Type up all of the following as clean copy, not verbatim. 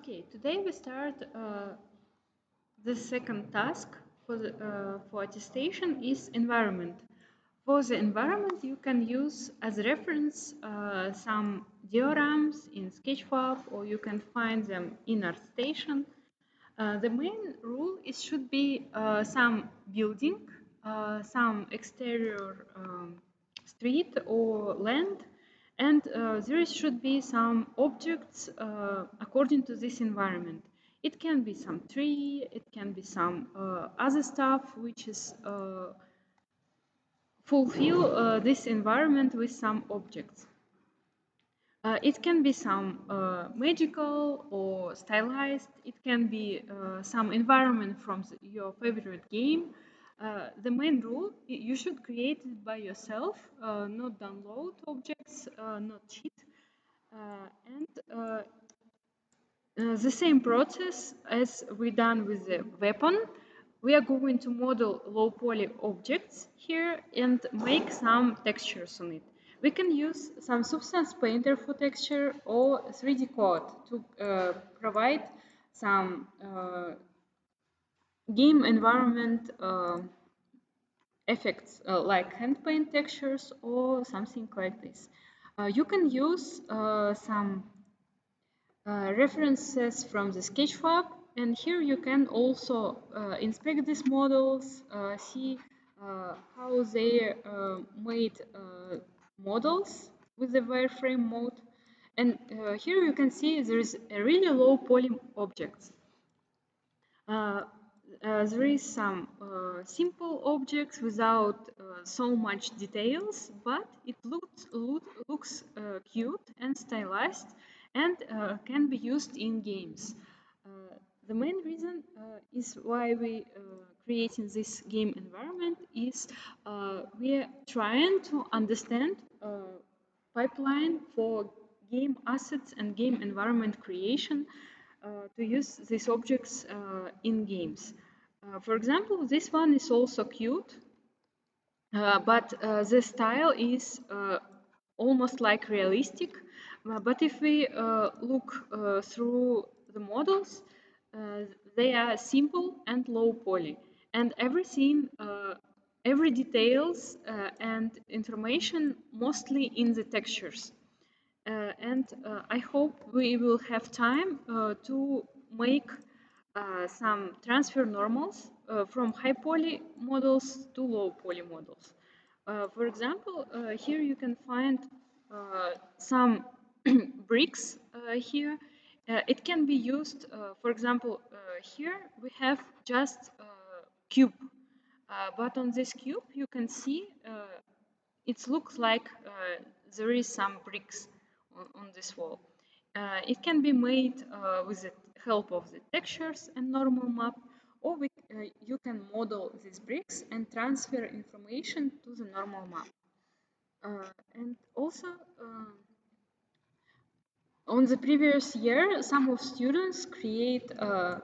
Okay, today we start the second task for attestation is environment. For the environment, you can use as reference some dioramas in Sketchfab, or you can find them in ArtStation. The main rule is should be some building, some exterior street or land, and there should be some objects according to this environment. It can be some tree, it can be some other stuff which is fulfill this environment with some objects. It can be some magical or stylized. It can be some environment from your favorite game. The main rule, you should create it by yourself, not download objects, not cheat. And the same process as we done with the weapon, we are going to model low poly objects here and make some textures on it. We can use some Substance Painter for texture or 3D Code to provide some game environment effects like hand paint textures or something like this. You can use some references from the Sketchfab, and here you can also inspect these models, see how they made models with the wireframe mode. And here you can see there is a really low poly objects. There is some simple objects without so much details, but it looks cute and stylized and can be used in games. The main reason is why we creating this game environment is we are trying to understand pipeline for game assets and game environment creation to use these objects in games. For example, this one is also cute, but the style is almost like realistic. But if we look through the models, they are simple and low poly, and everything, every details and information mostly in the textures. And I hope we will have time to make some transfer normals from high poly models to low poly models. For example, here you can find some bricks here. It can be used, for example, here we have just cube. But on this cube, you can see it looks like there is some bricks on this wall. It can be made with the help of the textures and normal map, or you can model these bricks and transfer information to the normal map. And also, on the previous year, some of students create their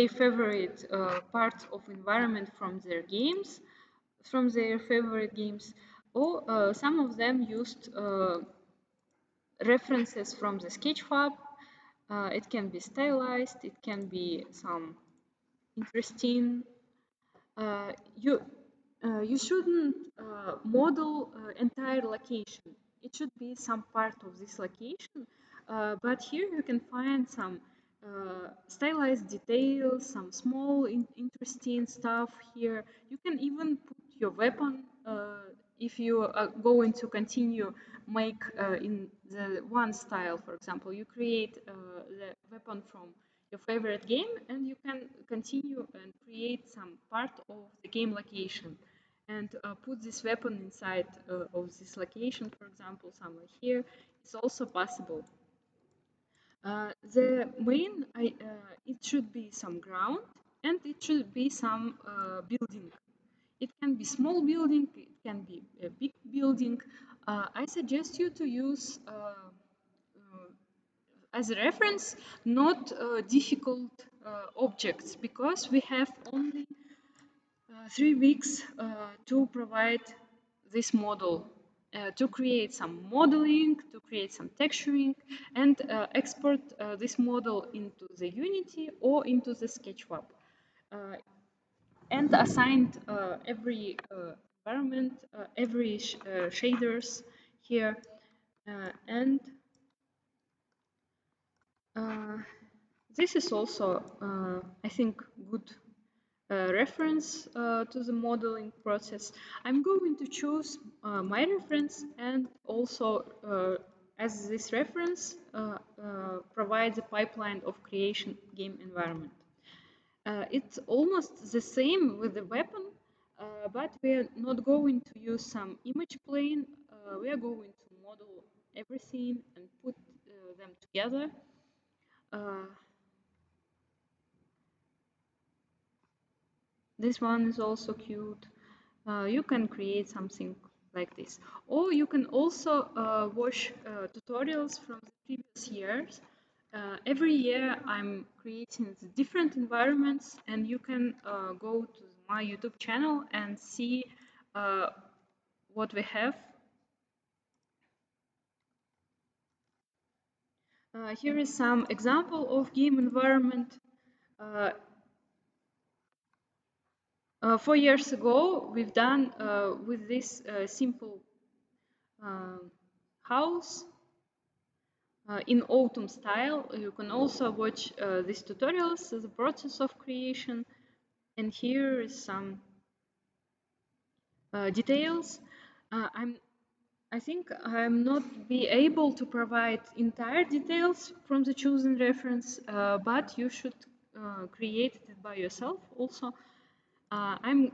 favorite parts of environment from their games, from their favorite games, or some of them used references from the Sketchfab. It can be stylized, it can be some interesting. You shouldn't model entire location. It should be some part of this location. But here you can find some stylized details, some small interesting stuff here. You can even put your weapon if you are going to continue make in the one style. For example, you create the weapon from your favorite game, and you can continue and create some part of the game location and put this weapon inside of this location, for example, somewhere here. It's also possible. The main, it should be some ground, and it should be some building. It can be small building, it can be a big building. I suggest you to use as a reference not difficult objects, because we have only 3 weeks to provide this model, to create some modeling, to create some texturing, and export this model into the Unity or into the Sketchfab. And assigned every environment, every shaders here, and uh, this is also, I think, good reference to the modeling process. I'm going to choose my reference, and also as this reference provides a pipeline of creation game environment. It's almost the same with the weapon, but we are not going to use some image plane. We are going to model everything and put them together. Uh, this one is also cute. You can create something like this. Or you can also watch tutorials from the previous years. Every year I'm creating the different environments, and you can go to my YouTube channel and see what we have. Here is some example of game environment. Uh, 4 years ago, we've done with this simple house in autumn style. You can also watch these tutorials, the process of creation, and here is some details. I think I'm not be able to provide entire details from the chosen reference, but you should create it by yourself also. Uh, I'm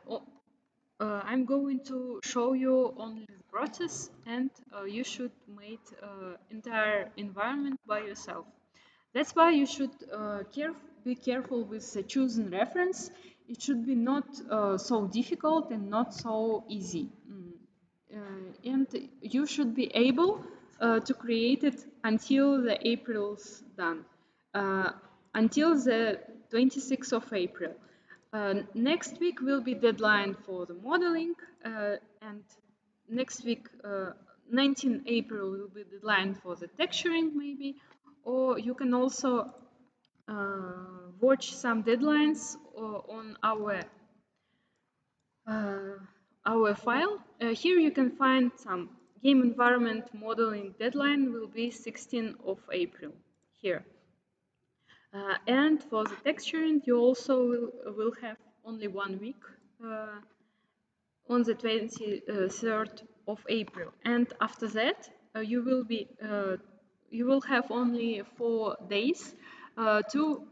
I'm going to show you only the process, and you should make entire environment by yourself. That's why you should be careful with the chosen reference. It should be not so difficult and not so easy. And you should be able to create it until the April's done, uh, until the 26th of April. Next week will be deadline for the modeling, and next week, 19 April will be deadline for the texturing maybe, or you can also watch some deadlines on uh, our file. Here you can find some game environment modeling deadline will be 16th of April here. And for the texturing, you also will have only 1 week on the 23rd of April. And after that, you will have only 4 days to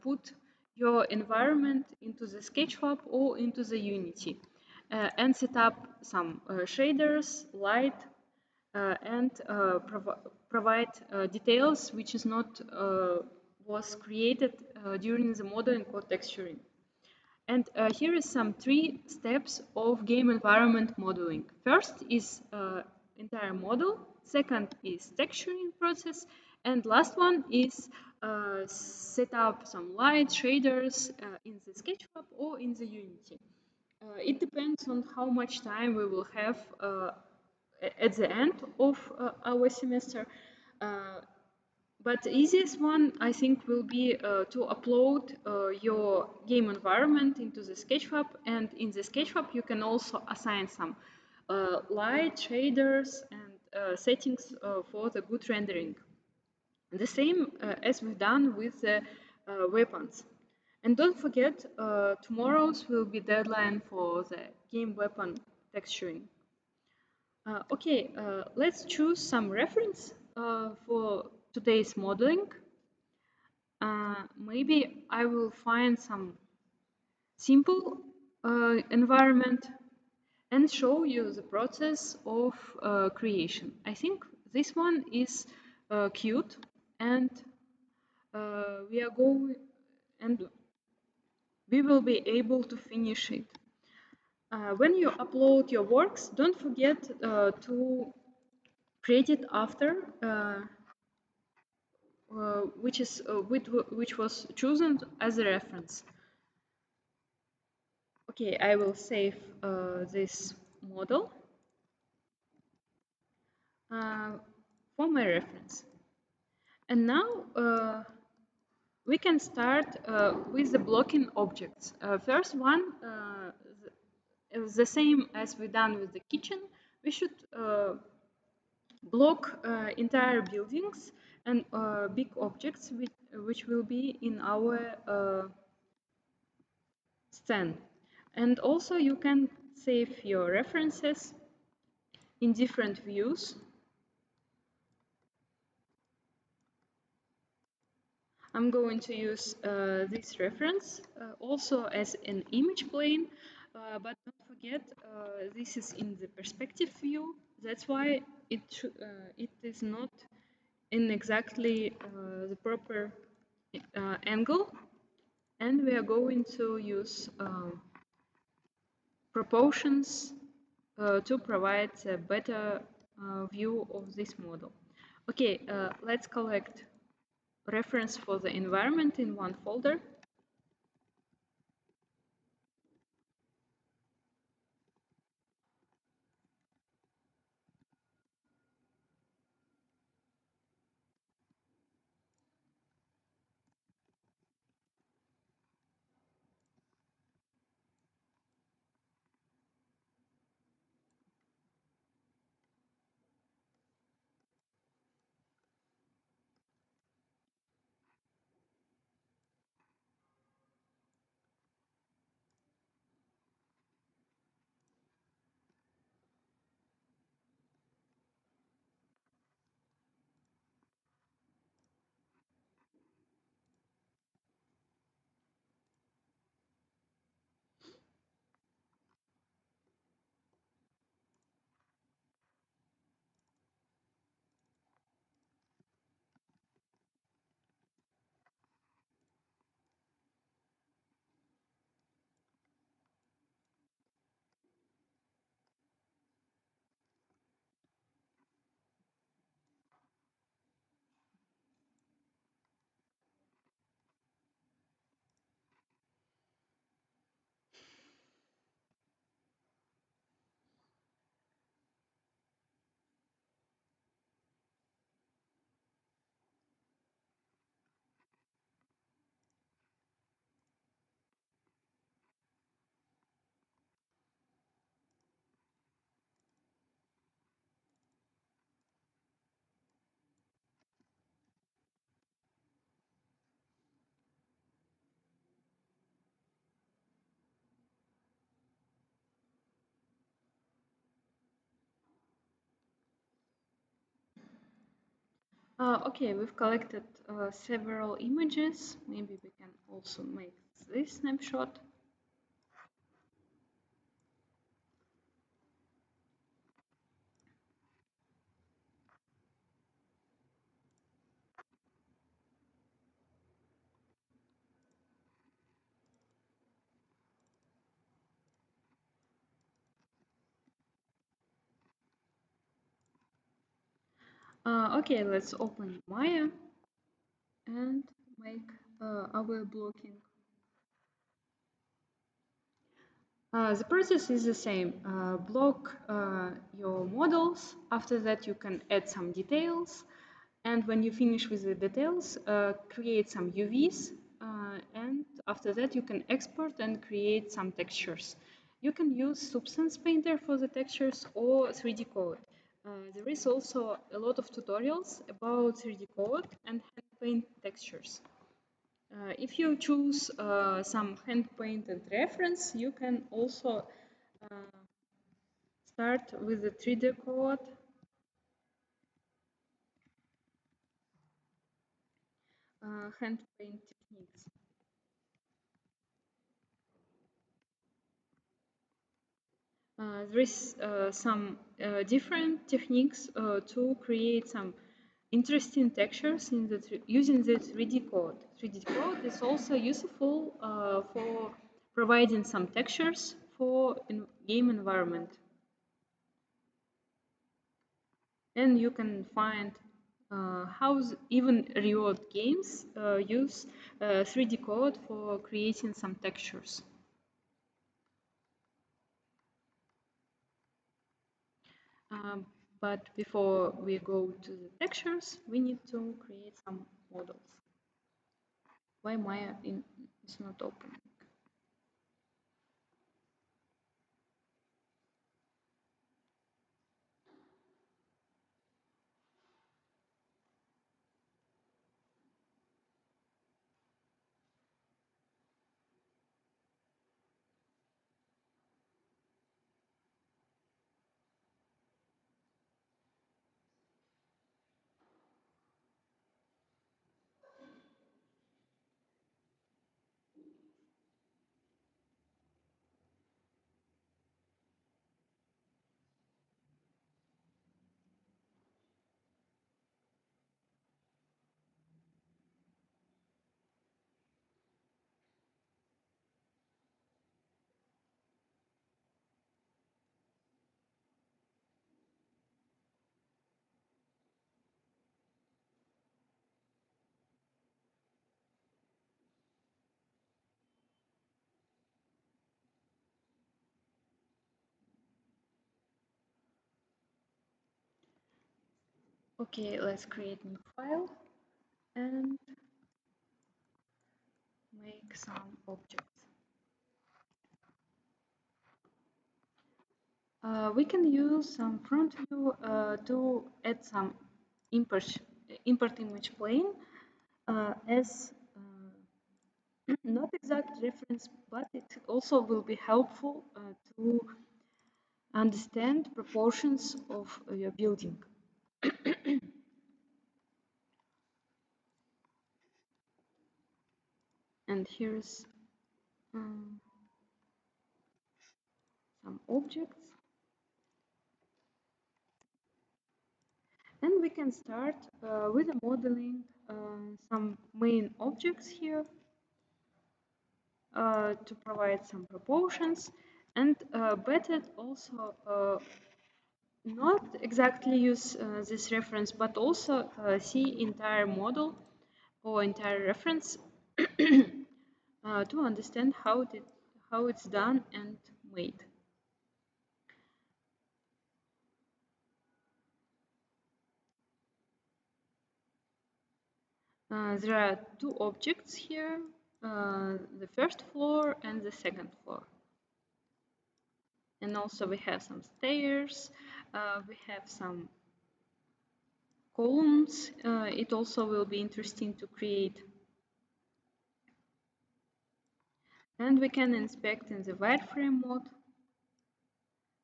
put your environment into the Sketchfab or into the Unity and set up some shaders, light, and provide details which is not was created during the modeling or texturing. And here is some 3 steps of game environment modeling. First is entire model. Second is texturing process. And last one is set up some light shaders in the Sketchfab or in the Unity. It depends on how much time we will have at the end of our semester. Uh, but the easiest one, I think, will be to upload your game environment into the Sketchfab. And in the Sketchfab, you can also assign some light, shaders, and settings for the good rendering. The same as we've done with the weapons. And don't forget, tomorrow's will be deadline for the game weapon texturing. Okay, let's choose some reference for today's modeling. Maybe I will find some simple environment and show you the process of creation. I think this one is cute, and we are going and we will be able to finish it. When you upload your works, don't forget to create it after which was chosen as a reference. Okay, I will save this model. uh, for my reference. And now we can start with the blocking objects. First one, the same as we done with the kitchen, we should block entire buildings and big objects which will be in our stand. And also you can save your references in different views. I'm going to use this reference also as an image plane, but don't forget this is in the perspective view. That's why it is not in exactly the proper angle, and we are going to use proportions to provide a better view of this model. Okay, let's collect reference for the environment in one folder. Okay, we've collected several images. Maybe we can also make this snapshot. Okay, let's open Maya and make our blocking. The process is the same. Block your models. After that, you can add some details. And when you finish with the details, create some UVs. And after that, you can export and create some textures. You can use Substance Painter for the textures or 3D Code. There is also a lot of tutorials about 3D Code and hand paint textures. If you choose some hand-painted reference, you can also start with the 3D code. Hand paint techniques. There is some different techniques to create some interesting textures in using the 3D code. 3D code is also useful for providing some textures for game environment. And you can find how even reward games use 3D code for creating some textures. Um, But before we go to the textures, we need to create some models. Why Maya is not opening? Okay, let's create new file and make some objects. We can use some front view to add some import, import image plane as not exact reference, but it also will be helpful to understand proportions of your building. And here's some objects. And we can start with modeling some main objects here to provide some proportions, and better also not exactly use this reference, but also see entire model or entire reference to understand how it's done and made. There are two objects here, the first floor and the second floor. And also we have some stairs, we have some columns. It also will be interesting to create. And we can inspect in the wireframe mode,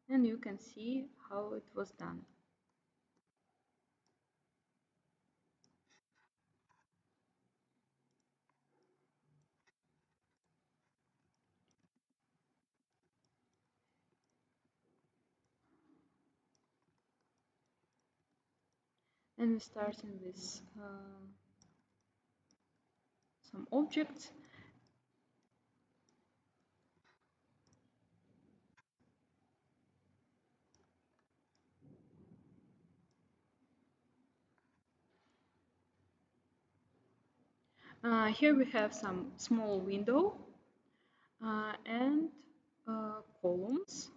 and you can see how it was done. And we starting with some objects. Here we have some small window and columns.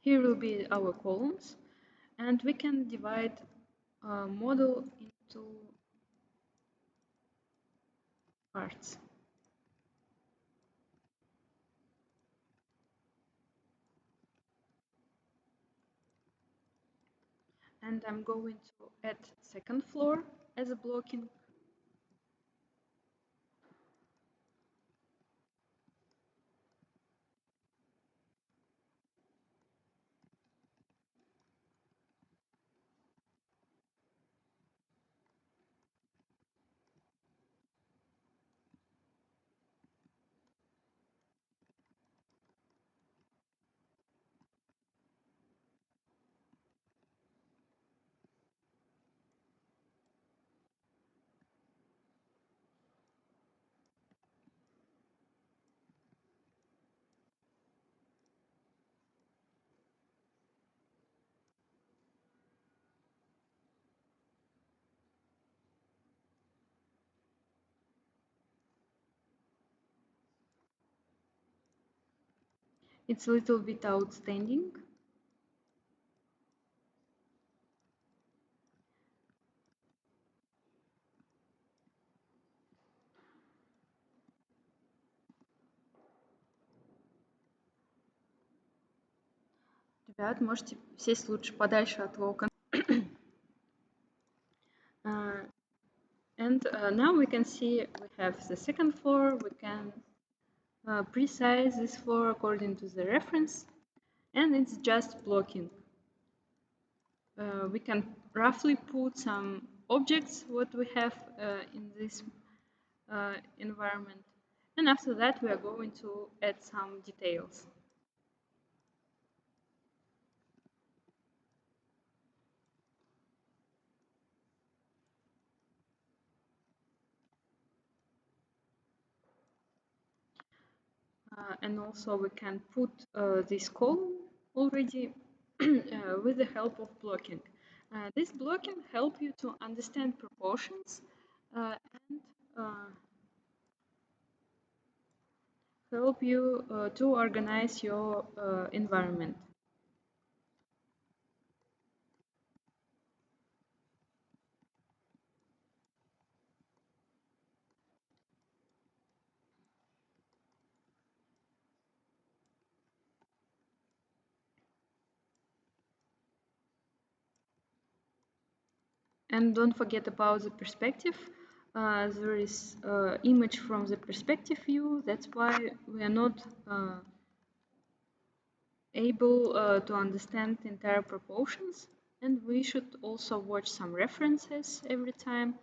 Here will be our columns, and we can divide model into parts. And I'm going to add second floor as a blocking. It's a little bit outstanding. Ребят, можете сесть лучше подальше от окон. Uh, and now we can see we have the second floor. We can precise this floor according to the reference, and it's just blocking. We can roughly put some objects what we have in this environment, and after that we are going to add some details. And also we can put this column already with the help of blocking. This blocking help you to understand proportions and help you to organize your environment. And don't forget about the perspective. There is image from the perspective view. That's why we are not able to understand entire proportions. And we should also watch some references every time.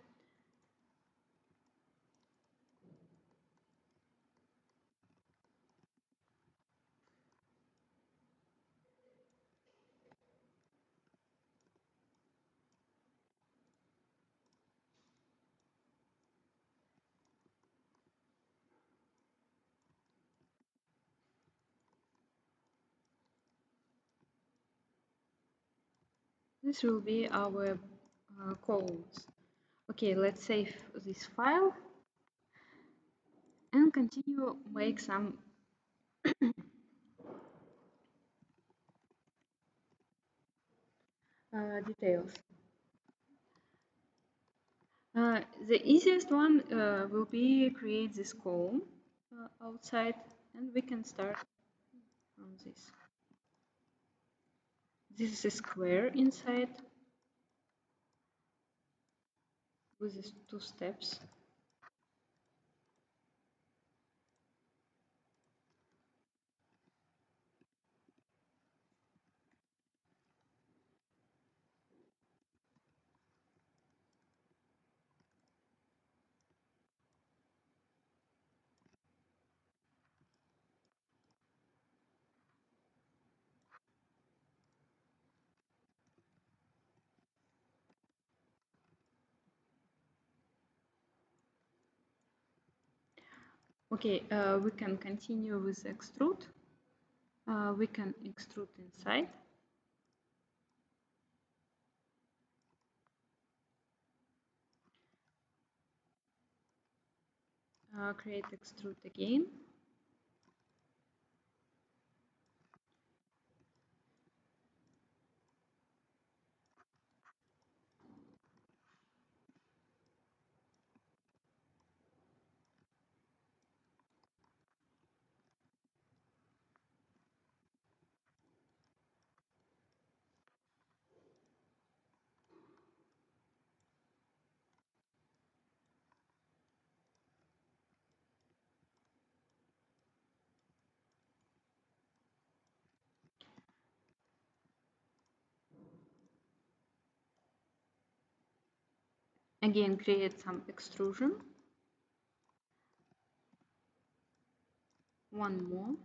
This will be our columns. Okay, let's save this file and continue make some details. The easiest one will be create this column outside, and we can start from this. This is a square inside with these two steps. Okay, we can continue with extrude. We can extrude inside. Create extrude again. Again, create some extrusion. One more.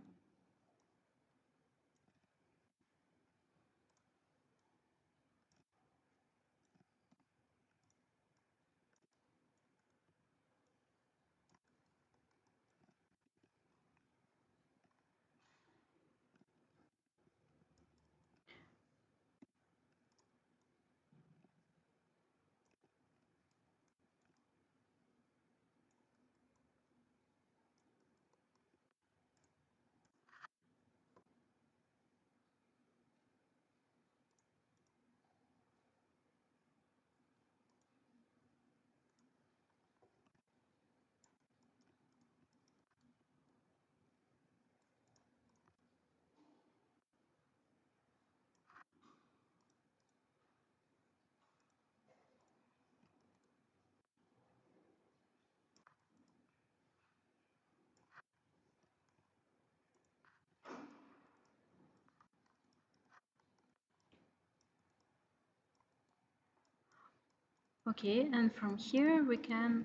Okay, and from here we can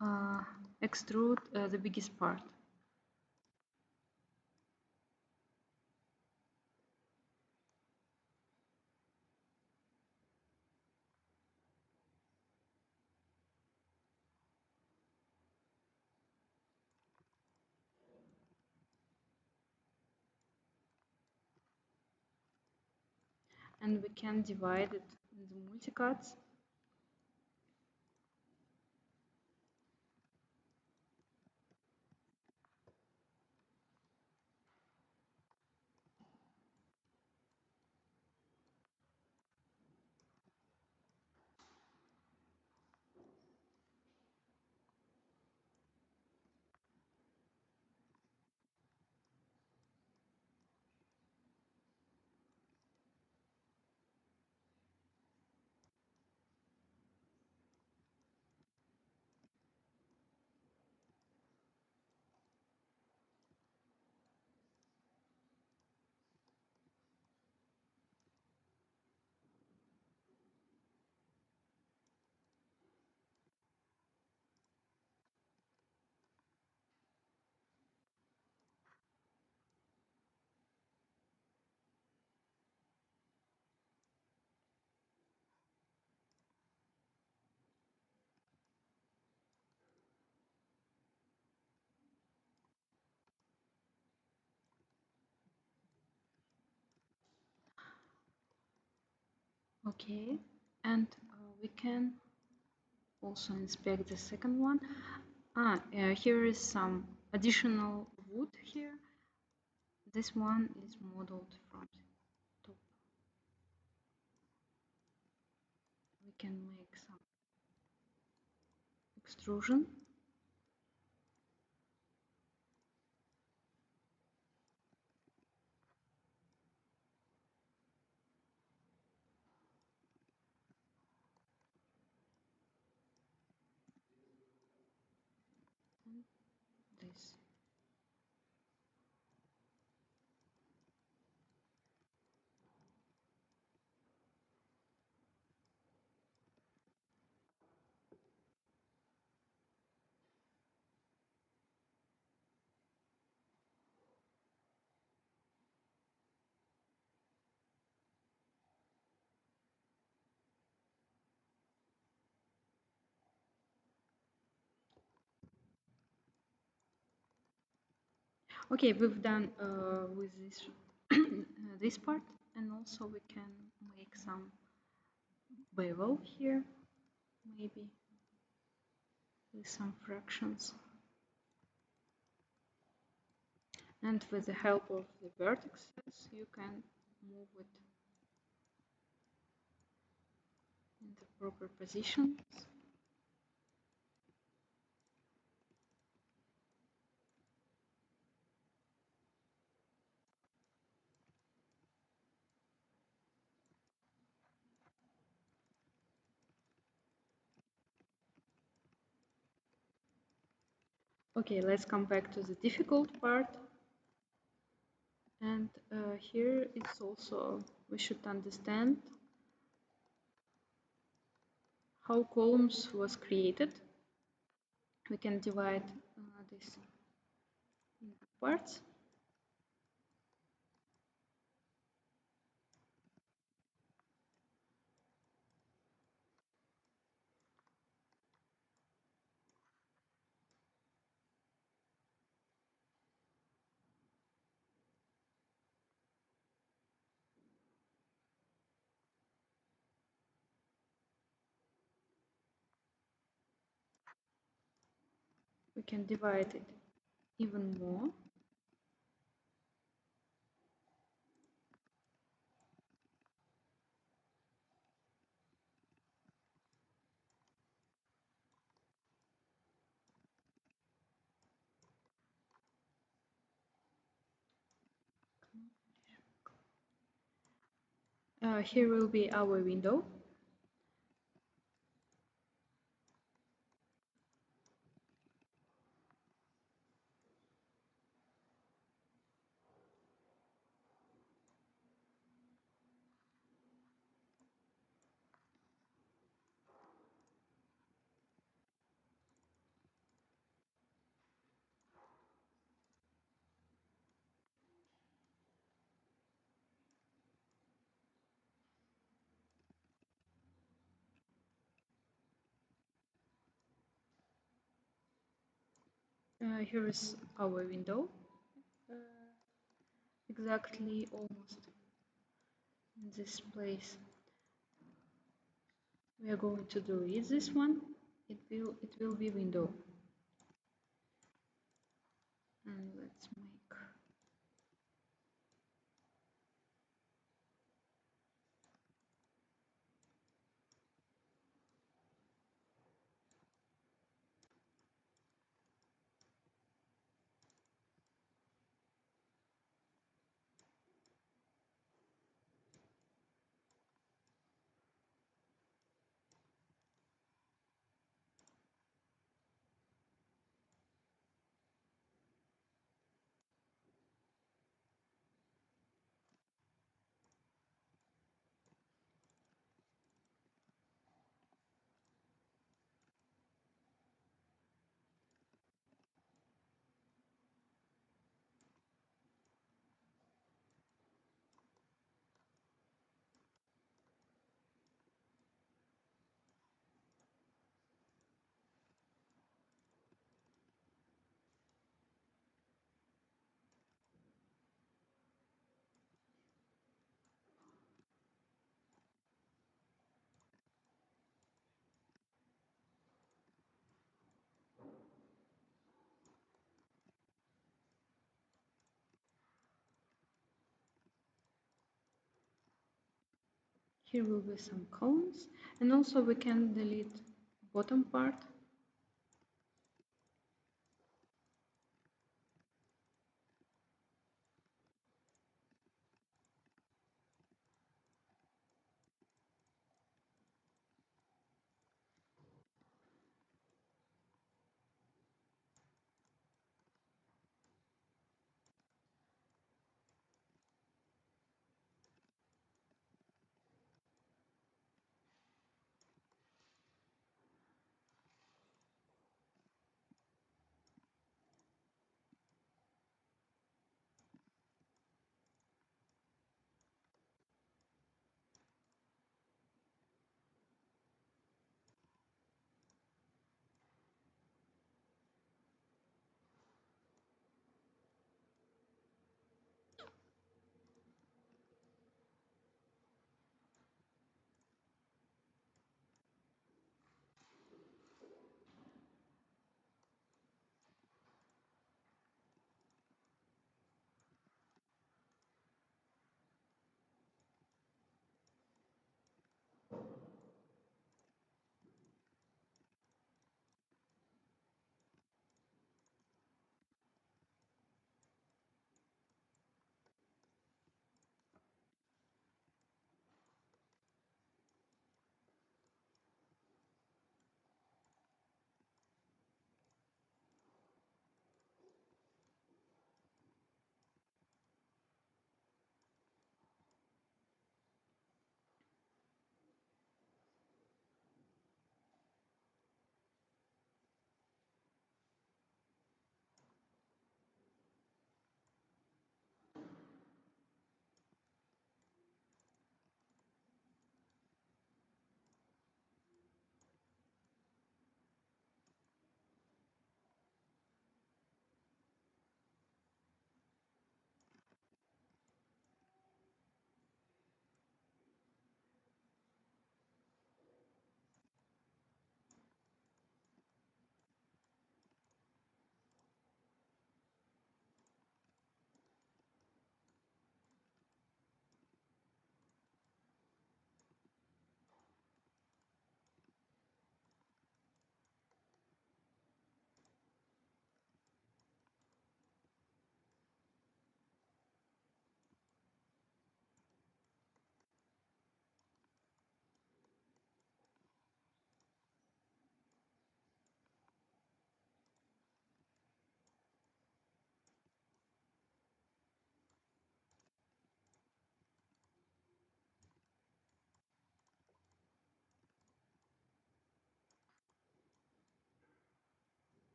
uh, extrude the biggest part. And we can divide it in the multicuts. Okay, and we can also inspect the second one. Here is some additional wood here. This one is modeled from the top. We can make some extrusion. And this. Okay, we've done with this this part, and also we can make some bevel here, maybe with some fractions. And with the help of the vertices, you can move it in the proper positions. Okay, let's come back to the difficult part. And here it's also, we should understand how columns was created. We can divide this into parts. We can divide it even more. Here will be our window. Here is our window, uh, exactly almost in this place. We are going to delete this one. It will be window, and let's make. Here will be some columns, and also we can delete bottom part.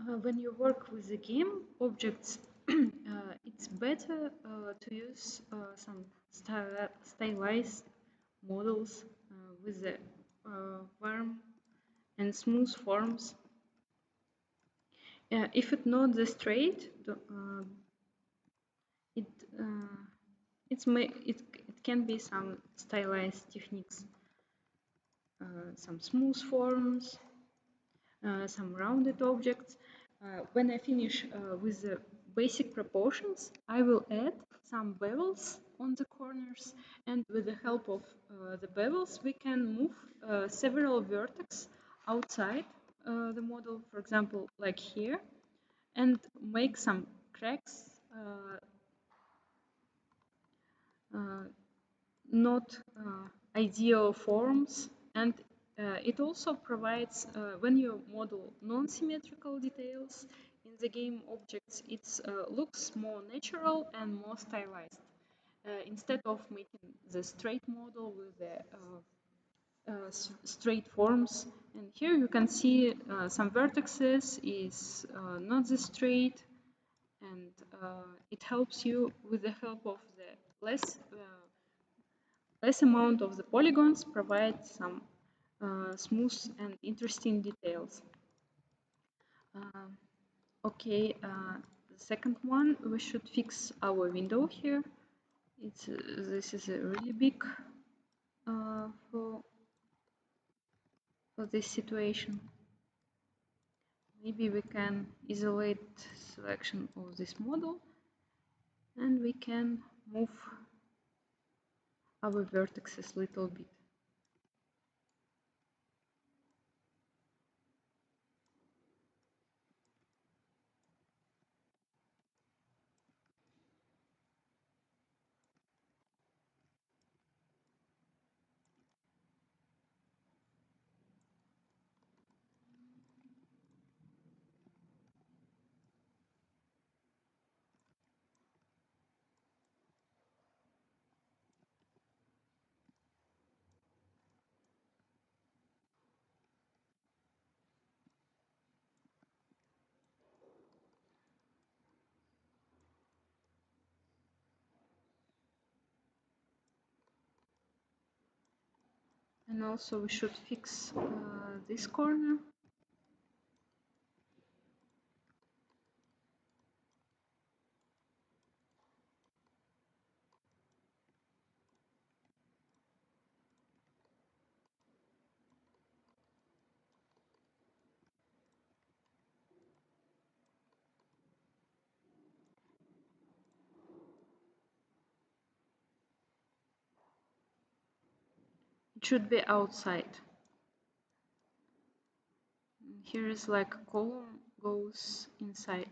When you work with the game objects, it's better to use some stylized models with the warm and smooth forms. If it's not the straight, it it can be some stylized techniques, some smooth forms, some rounded objects. When I finish with the basic proportions, I will add some bevels on the corners, and with the help of the bevels, we can move several vertex outside the model, for example, like here, and make some cracks, uh, not ideal forms, and it also provides, when you model non-symmetrical details in the game objects, it looks more natural and more stylized. Instead of making the straight model with the straight forms. And here you can see some vertices is not the straight, and it helps you with the help of the less amount of the polygons provide some smooth and interesting details. Uh, okay, the second one, we should fix our window here. This is a really big for this situation. Maybe we can isolate selection of this model, and we can move our vertices a little bit. And also we should fix this corner. It should be outside. Here is like a column goes inside.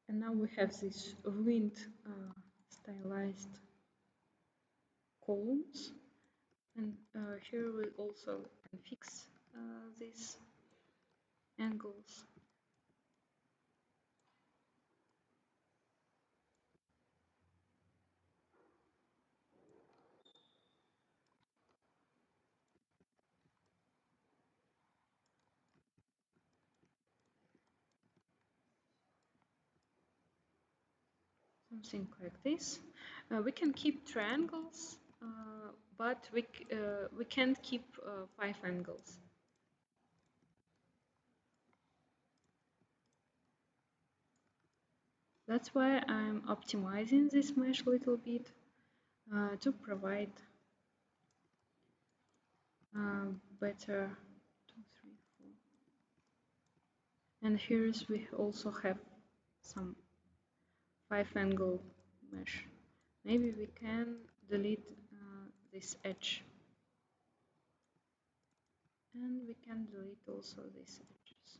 And now we have these ruined stylized columns, and here we also can fix these angles. Something like this. We can keep triangles, but we can't keep 5 angles. That's why I'm optimizing this mesh a little bit to provide better 2, 3, 4. And here's we also have some 5 angle mesh. Maybe we can delete this edge, and we can delete also these edges.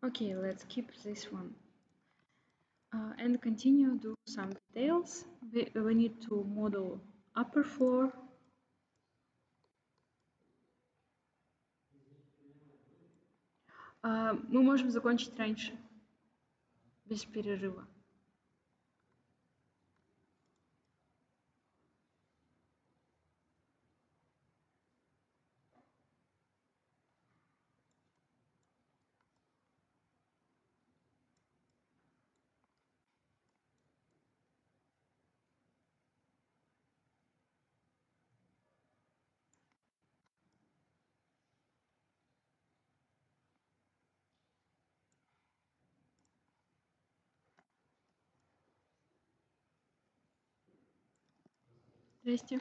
Okay, let's keep this one. And continue do some details. We need to model upper floor. Мы можем закончить раньше, без перерыва. Здрасте.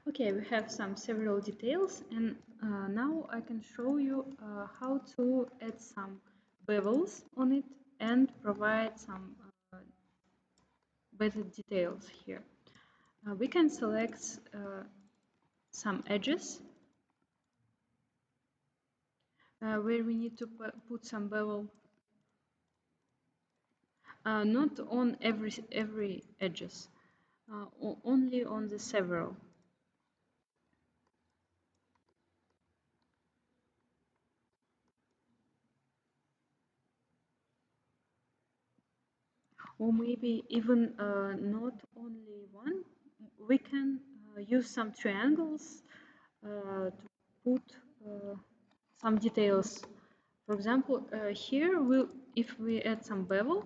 Okay, we have some several details, and now I can show you how to add some bevels on it and provide some better details here. We can select some edges where we need to put some bevel, not on every edges, only on the several. Or maybe even not only one. We can use some triangles to put some details. For example, here if we add some bevel,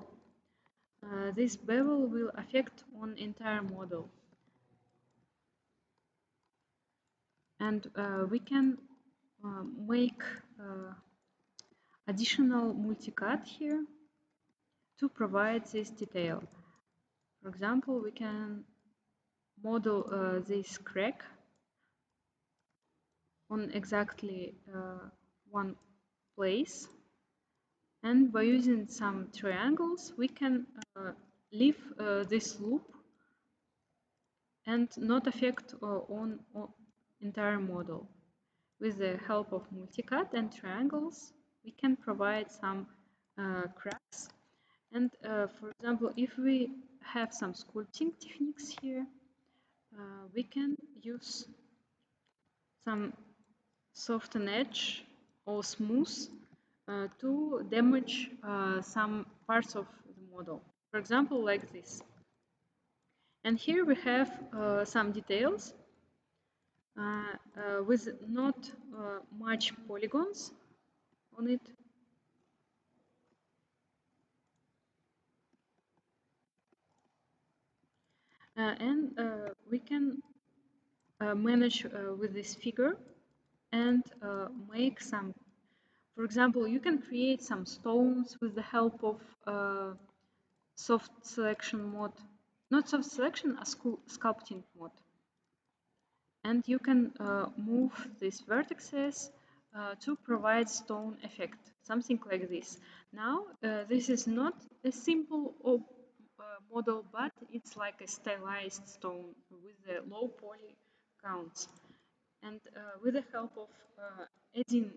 this bevel will affect on entire model. And we can make additional multicut here to provide this detail. For example, we can model this crack on exactly one place, and by using some triangles we can leave this loop and not affect on entire model. With the help of multicut and triangles we can provide some cracks. And for example, if we have some sculpting techniques here, we can use some soften edge or smooth to damage some parts of the model. For example, like this. And here we have some details with not much polygons on it. And we can manage with this figure and make some. For example, you can create some stones with the help of soft selection mode. Not soft selection, a sculpting mode. And you can move these vertices to provide stone effect, something like this. Now, this is not a simple model, but it's like a stylized stone with a low poly counts. And with the help of adding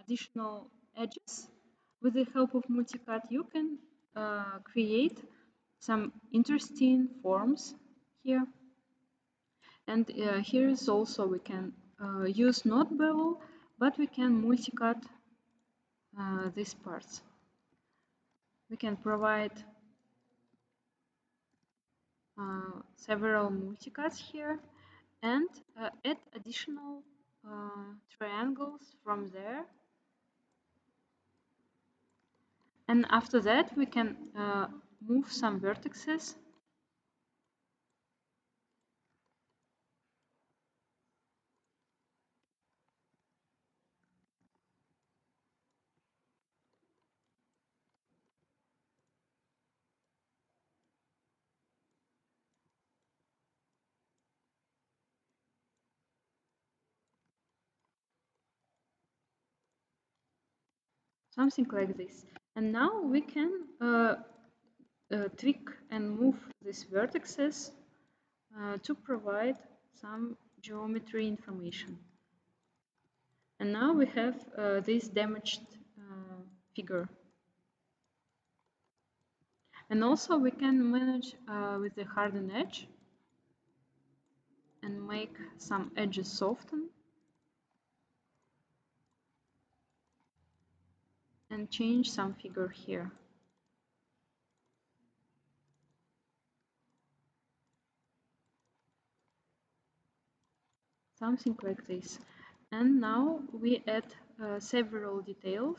additional edges, with the help of multicut, you can create some interesting forms here. And here is also we can use not bevel, but we can multicut these parts. We can provide several multicuts here and add additional triangles from there. And after that, we can move some vertices. Something like this. And now we can tweak and move these vertices to provide some geometry information. And now we have this damaged figure. And also we can manage with the hardened edge and make some edges soften and change some figure here. Something like this. And now we add several details.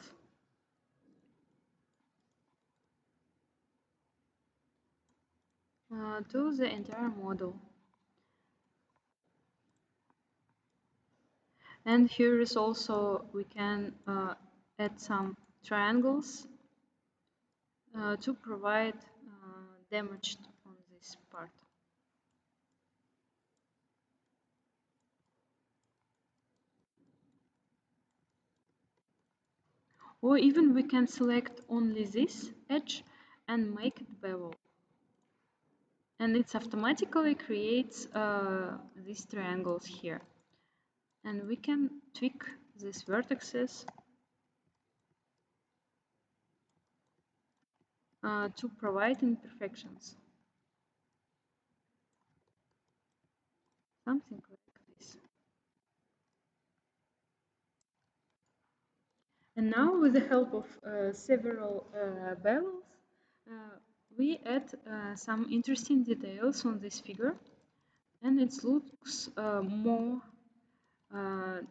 To the entire model. And here is also we can add some triangles to provide damage on this part. Or even we can select only this edge and make it bevel. And it automatically creates these triangles here. And we can tweak these vertices to provide imperfections. Something like this. And now with the help of several bevels, we add some interesting details on this figure, and it looks more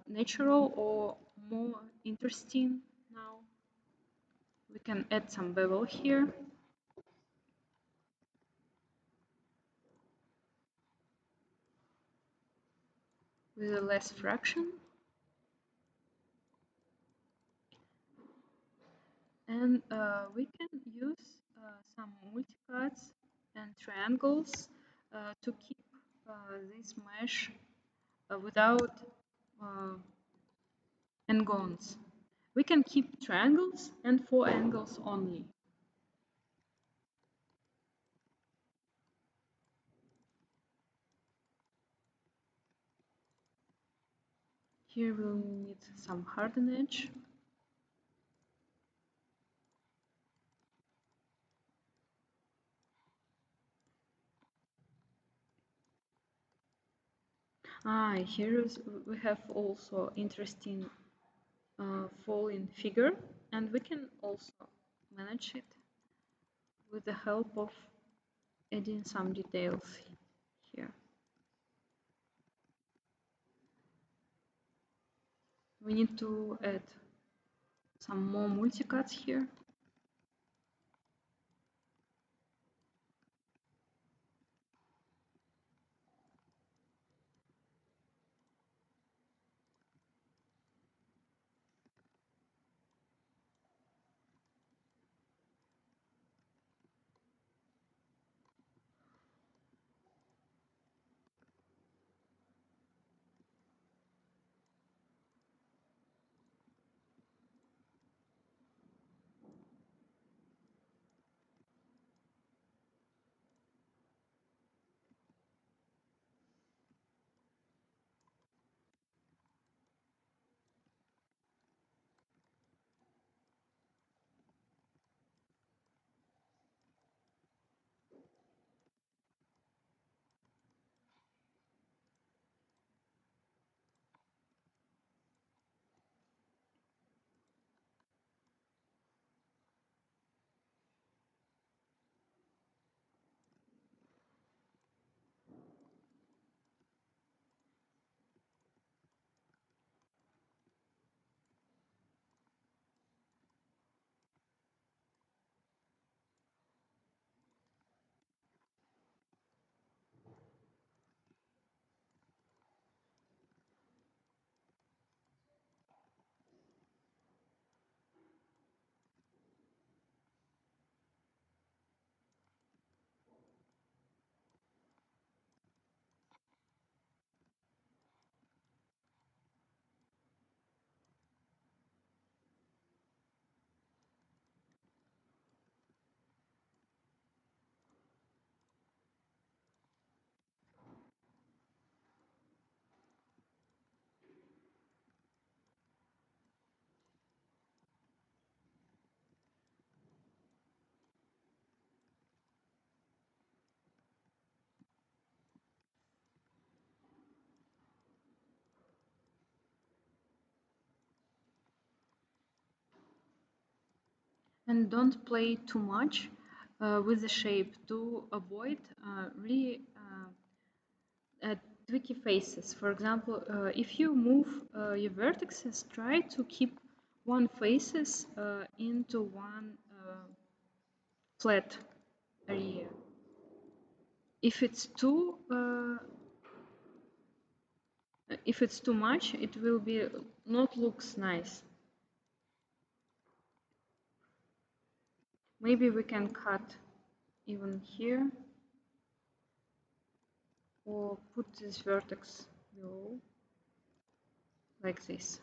natural or more interesting now. We can add some bevel here. With a less fraction. And we can use some multicuts and triangles to keep this mesh without n-gons. We can keep triangles and 4 angles only. Here we'll need some hardened edge. Here we have also interesting falling figure, and we can also manage it with the help of adding some details here. We need to add some more multicuts here. And don't play too much with the shape to avoid really tricky faces. For example, if you move your vertices, try to keep one faces into one flat area. If it's too much, it will be not looks nice. Maybe we can cut even here or put this vertex below like this.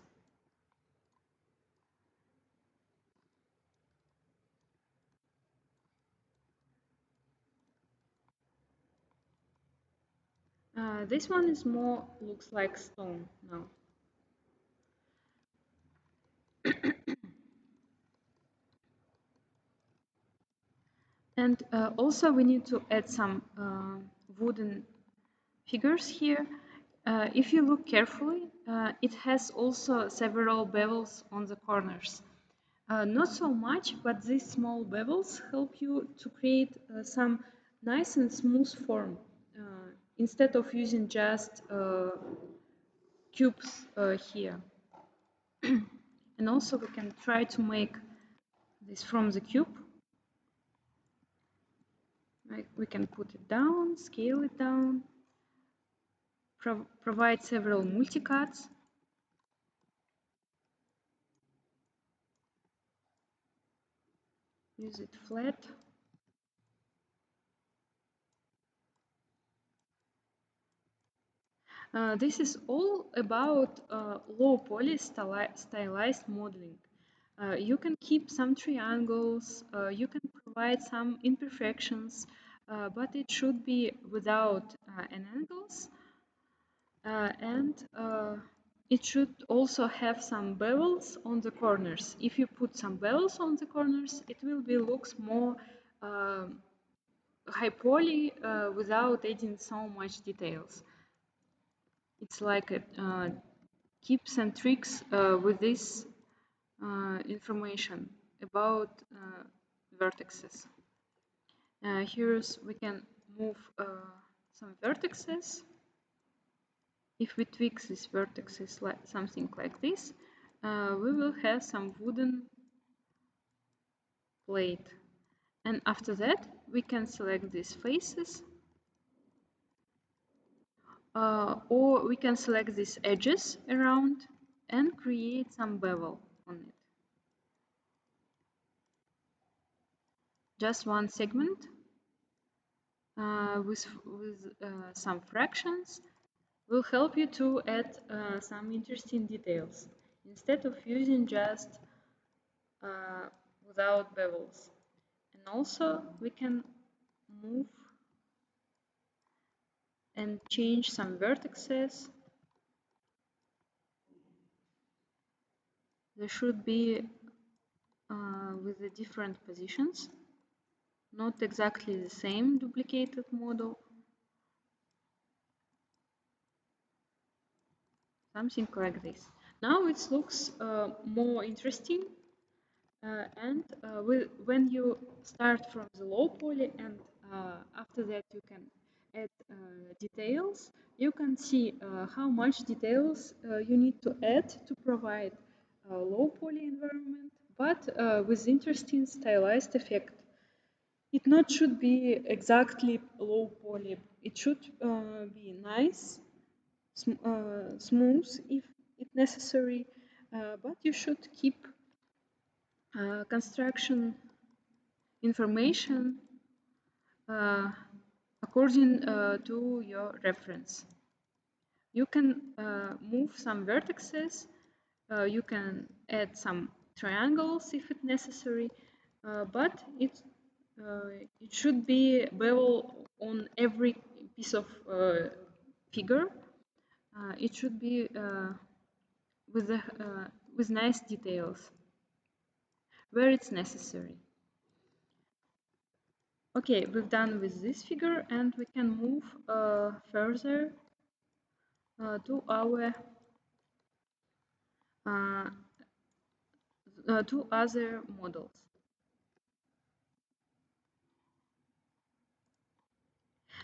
This one is more looks like stone now. And also we need to add some wooden figures here. If you look carefully, it has also several bevels on the corners. Not so much, but these small bevels help you to create some nice and smooth form instead of using just cubes here. And also we can try to make this from the cube. We can put it down, scale it down, provide several multicuts. Use it flat. This is all about low poly stylized modeling. You can keep some triangles, you can provide some imperfections, but it should be without an angles. And it should also have some bevels on the corners. If you put some bevels on the corners, it will be looks more high poly without adding so much details. It's like a tips and tricks with this information about vertices. Here's we can move some vertices. If we tweak these vertices like something like this, we will have some wooden plate. And after that, we can select these faces, or we can select these edges around and create some bevel on it. Just one segment with some fractions will help you to add some interesting details instead of using just without bevels. And also we can move and change some vertices. They should be with the different positions, not exactly the same duplicated model. Something like this. Now it looks more interesting and when you start from the low poly and after that you can add details, you can see how much details you need to add to provide a low poly environment, but with interesting stylized effect. It not should be exactly low poly. It should be nice, smooth if it necessary, but you should keep construction information according to your reference. You can move some vertices, you can add some triangles if it's necessary, but it should be bevel on every piece of figure. It should be with nice details where it's necessary. Okay, we've done with this figure and we can move further to our uh, to other models.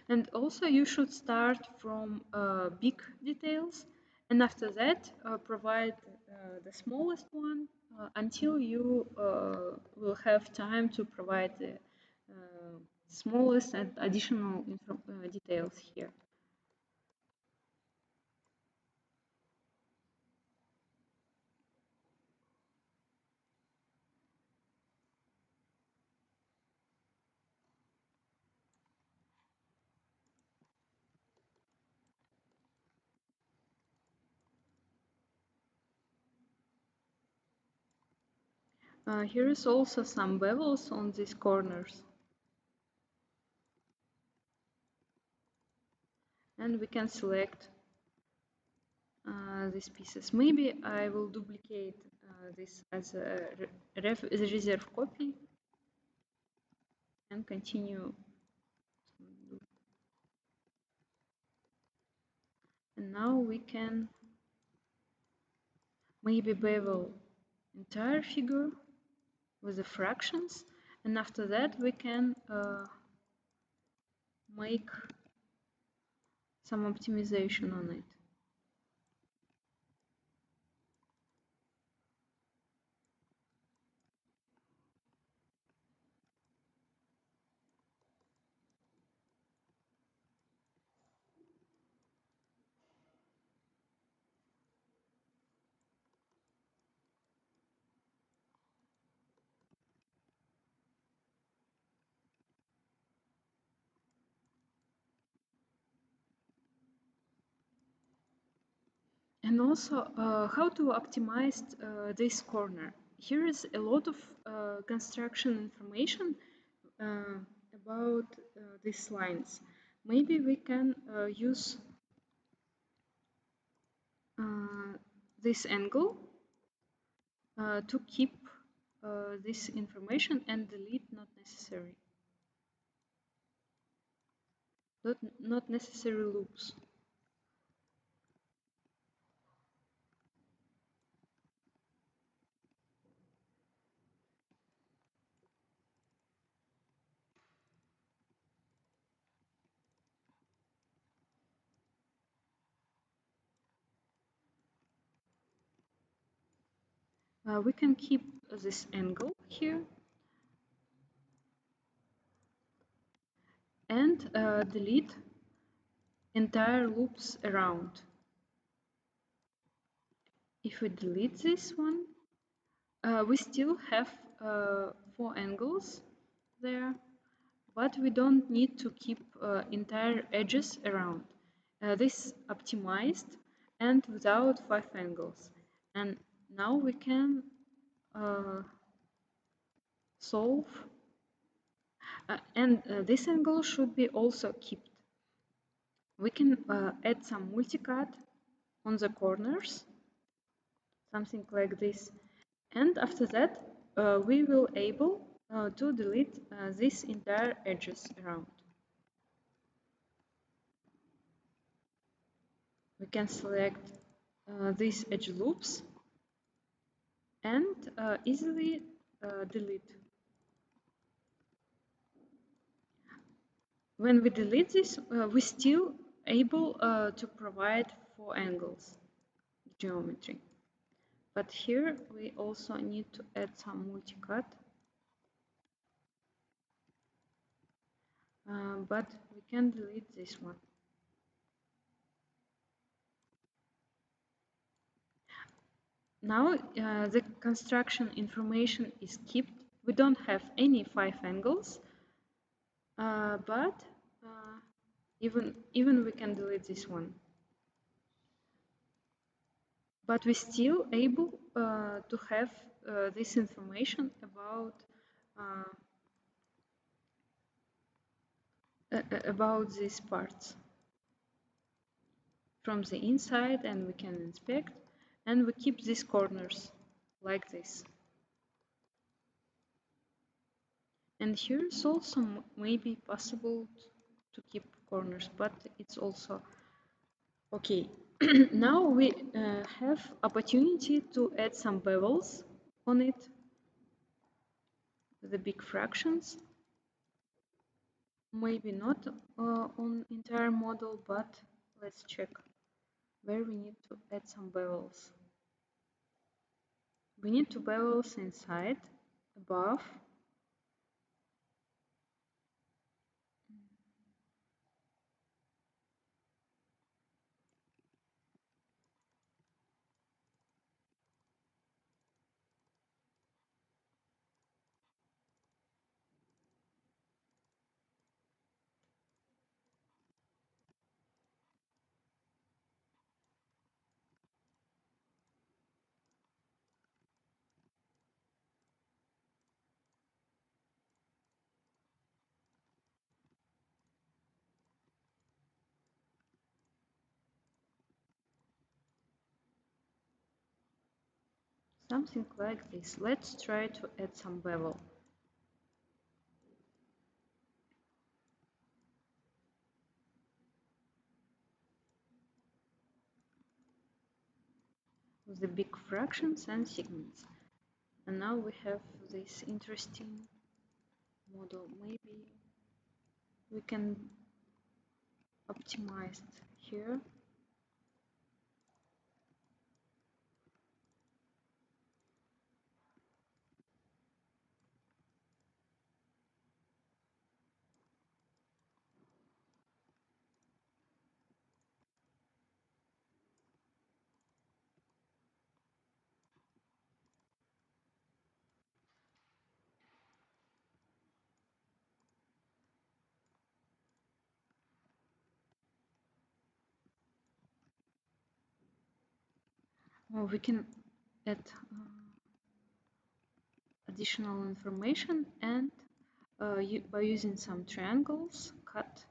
And also you should start from big details and after that provide the smallest one until you will have time to provide the smallest and additional details here. Here is also some bevels on these corners. and we can select these pieces. Maybe I will duplicate this as a reserve copy and continue. And now we can maybe bevel entire figure with the fractions, and after that we can make some optimization on it. And also how to optimize this corner. Here is a lot of construction information about these lines. Maybe we can use this angle to keep this information and delete not necessary. Not necessary loops. We can keep this angle here and delete entire loops around. If we delete this one, we still have 4 angles there, but we don't need to keep entire edges around. This optimized and without 5 angles. And now we can solve, and this angle should be also kept. We can add some multicut on the corners, something like this. And after that, we will able to delete these entire edges around. We can select these edge loops and easily delete. When we delete this, we still able to provide 4 angles geometry. But here we also need to add some multicut. But we can delete this one. Now the construction information is kept. We don't have any 5 angles, but even we can delete this one. But we still able to have this information about these parts from the inside, and we can inspect, and we keep these corners like this. And here is also maybe possible to keep corners, but it's also okay. Now we have opportunity to add some bevels on it, the big fractions. Maybe not on entire model, but let's check where we need to add some bevels. We need to bevels inside, above, Something like this. Let's try to add some bevel. With the big fractions and segments. And now we have this interesting model. Maybe we can optimize it here. Or we can add additional information and by using some triangles, cut.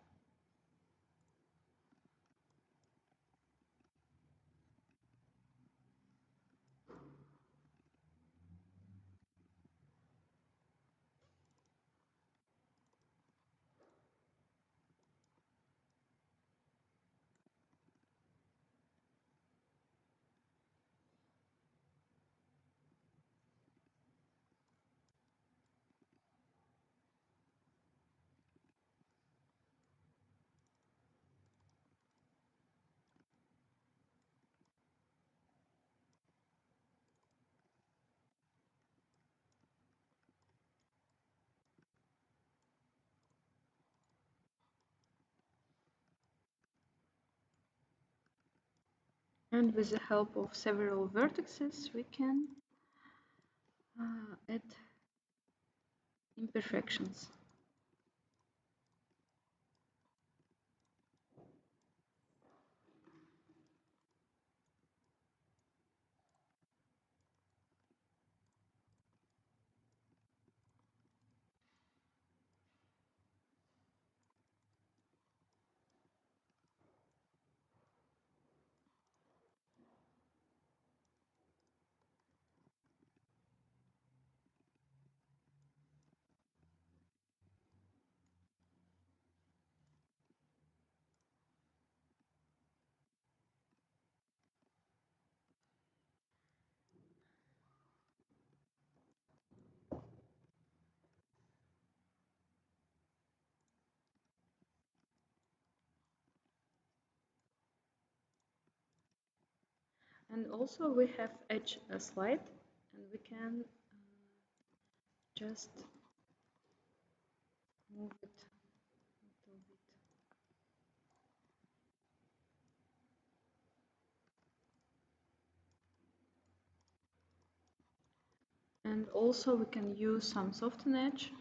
And with the help of several vertices, we can add imperfections. And also we have edge slide, and we can just move it a little bit. And also we can use some soften edge.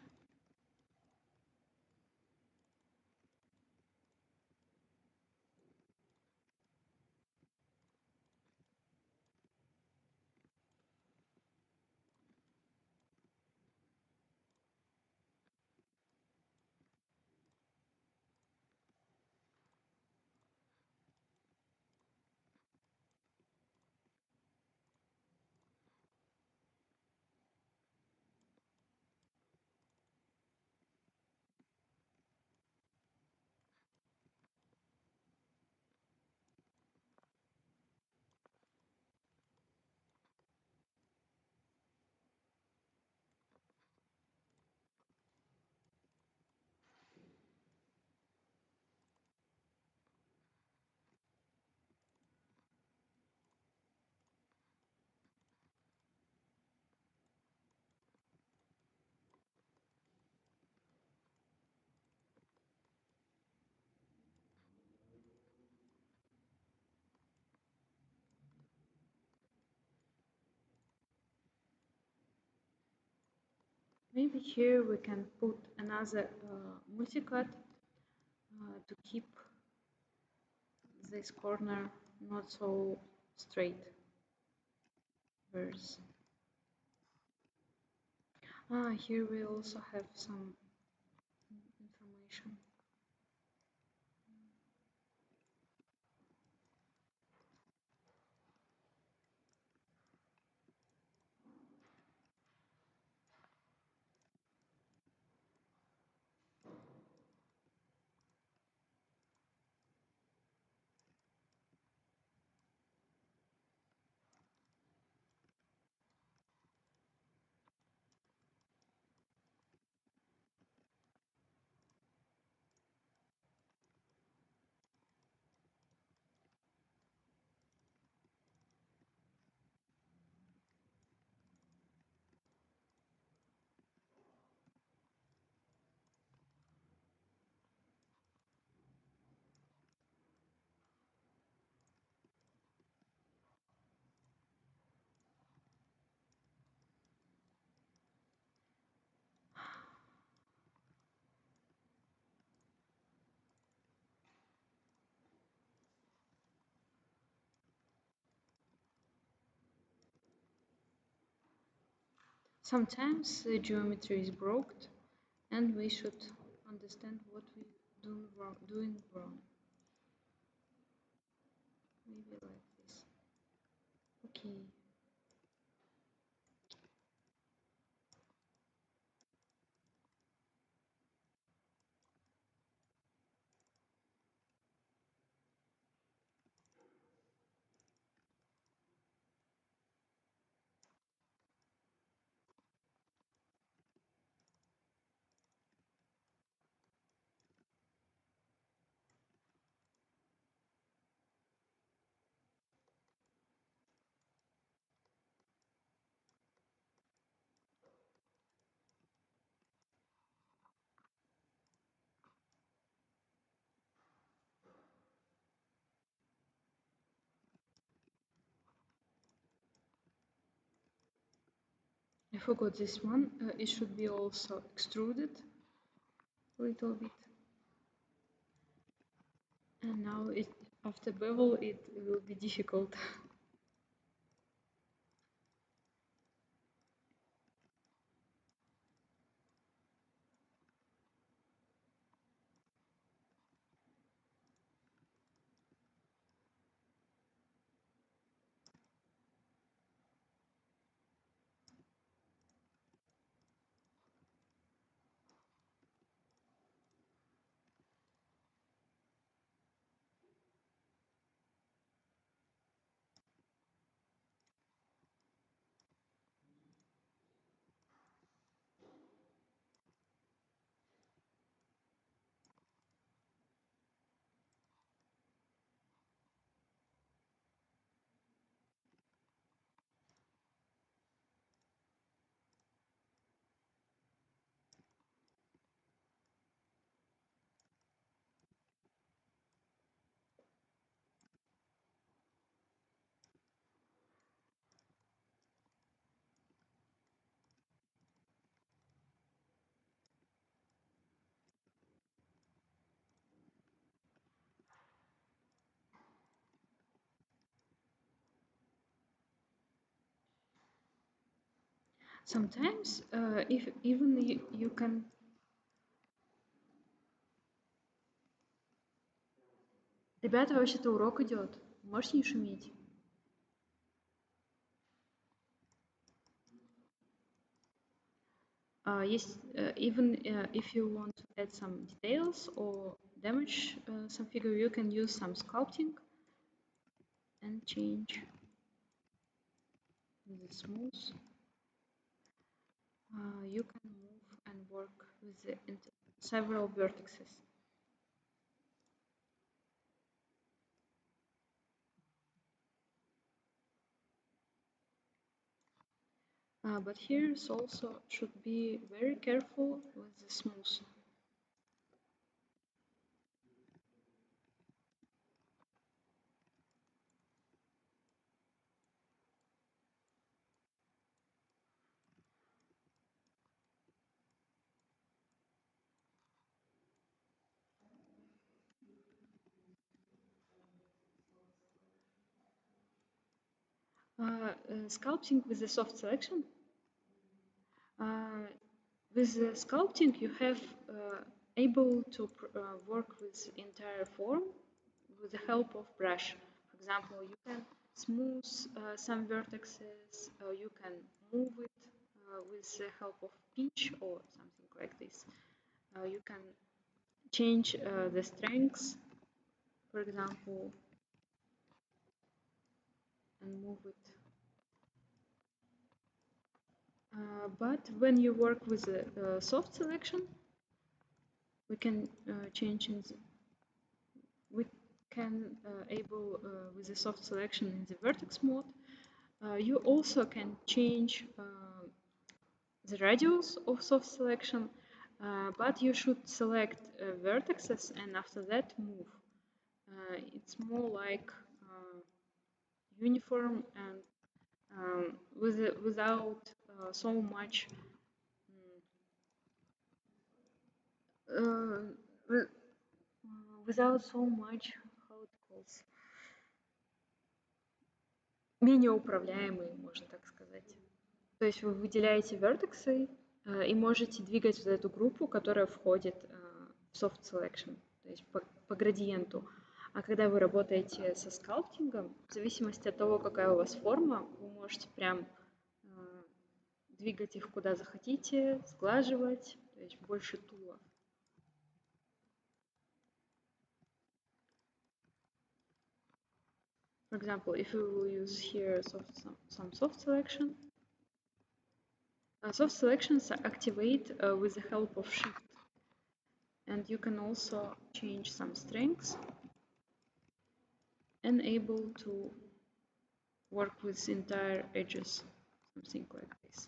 Maybe here we can put another multicut to keep this corner not so straight. Where's here we also have some information. Sometimes the geometry is broken and we should understand what we doing wrong. Maybe like this. Okay. I forgot this one. It should be also extruded a little bit. And now after bevel it will be difficult. Sometimes, if even you can. Ребята, вообще-то урок идет. Можете не шуметь? Yes, even if you want to add some details or damage some figure, you can use some sculpting and change the smooth. You can move and work with several vertices. But here also should be very careful with the smooth. Sculpting with the soft selection. With the sculpting, you have able to work with entire form with the help of brush. For example, you can smooth some vertices, you can move it with the help of pinch or something like this. You can change the strengths, for example, and move it. But when you work with the soft selection, we can change in we can able with the soft selection in the vertex mode. You also can change the radius of soft selection, but you should select vertices and after that move. It's more like uniform and without so much uh, without so much how it calls менее управляемый, можно так сказать. То есть вы выделяете вертексы и можете двигать вот эту группу, которая входит в soft selection, то есть по градиенту. А когда вы работаете со скалптингом, в зависимости от того, какая у вас форма, вы можете прям двигать их куда захотите, сглаживать, то есть больше тулов. For example, if we will use here some soft selection, soft selections activate with the help of Shift. And you can also change some strengths and able to work with entire edges, something like this.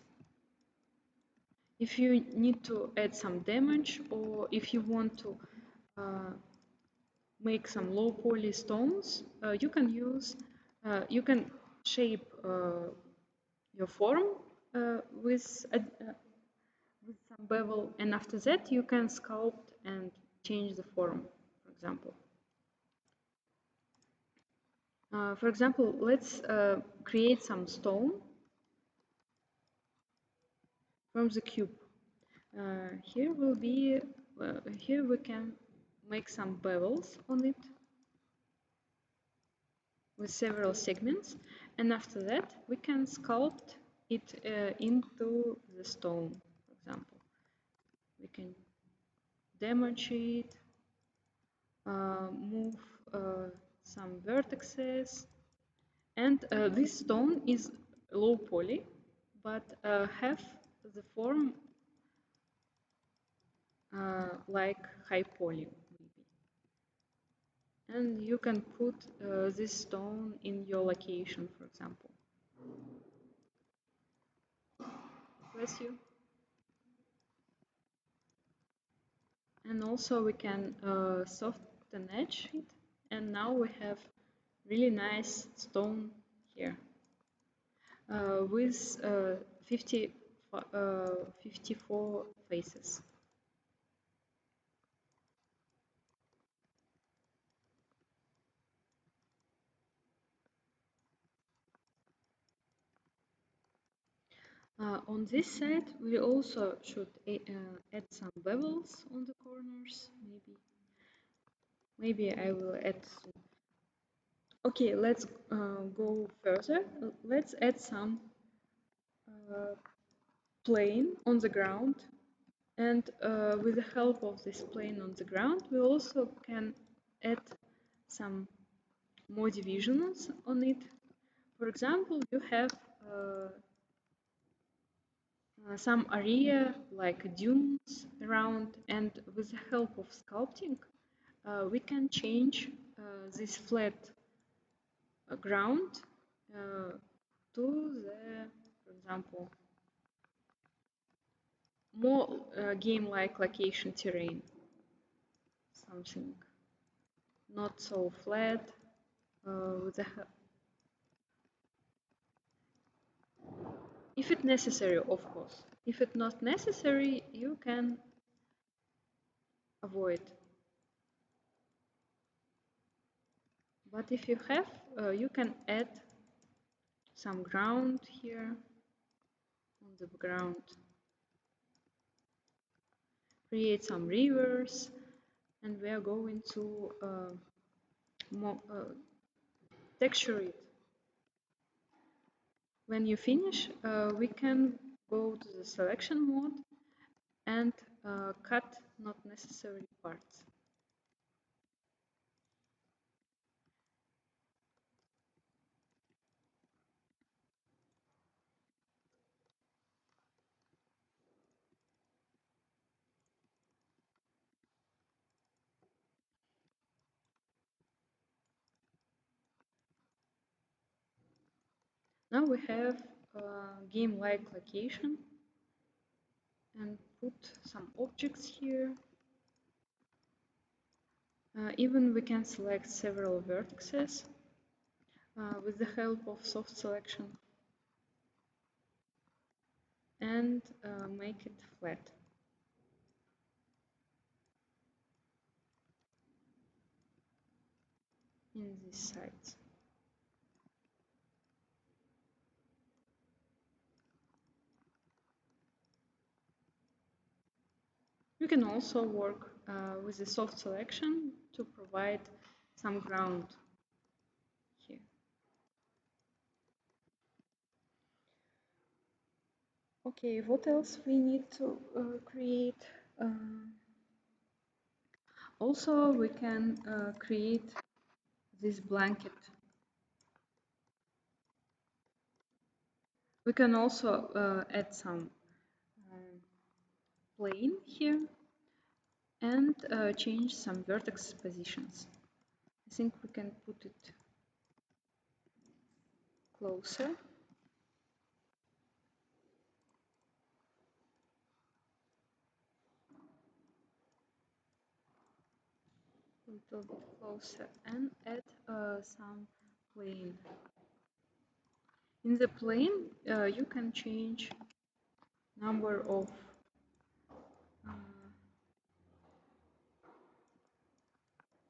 If you need to add some damage or if you want to make some low poly stones, you can shape your form with some bevel, and after that you can sculpt and change the form, for example. For example, let's create some stone from the cube. Here will be here we can make some bevels on it with several segments, and after that we can sculpt it into the stone. For example, we can damage it, move some vertices, and this stone is low poly, but have the form like high poly maybe. And you can put this stone in your location, for example. Bless you. And also we can soften edge it, and now we have really nice stone here with 54 faces. On this side, we also should add some bevels on the corners, maybe I will add soon. Okay, let's go further. Let's add some plane on the ground, and with the help of this plane on the ground, we also can add some more divisions on it. For example, you have some area like dunes around, and with the help of sculpting, we can change this flat ground to the, for example, more game-like location terrain, something not so flat with the if it's necessary, of course. If it's not necessary, you can avoid. But if you have, you can add some ground here on the ground. Create some rivers, and we are going to texture it. When you finish, we can go to the selection mode and cut not necessary parts. Now we have a game-like location, and put some objects here. Even we can select several vertices with the help of soft selection and make it flat. In these sides. can also work with the soft selection to provide some ground here. Okay, what else we need to create? Also, we can create this blanket. We can also add some plane here and change some vertex positions. I think we can put it closer. A little bit closer and add some plane. In the plane, you can change number of